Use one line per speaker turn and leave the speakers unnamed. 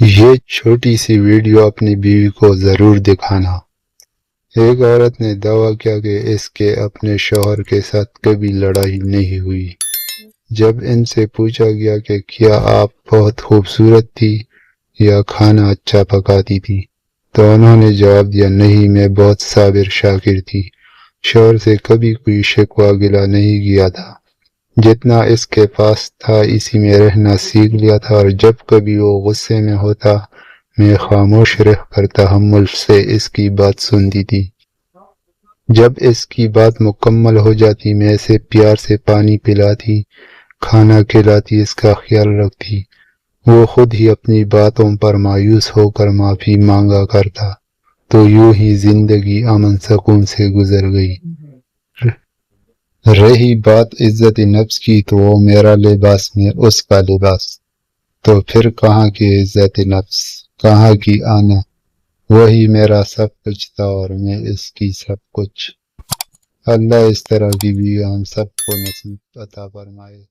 یہ چھوٹی سی ویڈیو اپنی بیوی کو ضرور دکھانا۔ ایک عورت نے دعویٰ کیا کہ اس کے اپنے شوہر کے ساتھ کبھی لڑائی نہیں ہوئی۔ جب ان سے پوچھا گیا کہ کیا آپ بہت خوبصورت تھی یا کھانا اچھا پکاتی تھی، تو انہوں نے جواب دیا، نہیں، میں بہت صابر شاکر تھی، شوہر سے کبھی کوئی شکوہ گلہ نہیں کیا تھا، جتنا اس کے پاس تھا اسی میں رہنا سیکھ لیا تھا، اور جب کبھی وہ غصے میں ہوتا میں خاموش رہ کر تحمل سے اس کی بات سنتی تھی۔ جب اس کی بات مکمل ہو جاتی میں اسے پیار سے پانی پلاتی، کھانا کھلاتی، اس کا خیال رکھتی۔ وہ خود ہی اپنی باتوں پر مایوس ہو کر معافی مانگا کرتا، تو یوں ہی زندگی امن سکون سے گزر گئی۔ رہی بات عزت نفس کی تو وہ میرا لباس میں اس کا لباس، تو پھر کہاں کی عزت نفس، کہاں کی آنا، وہی میرا سب کچھ تھا اور میں اس کی سب کچھ۔ اللہ اس طرح کی بھی ہم سب کو نصیب عطا فرمائے۔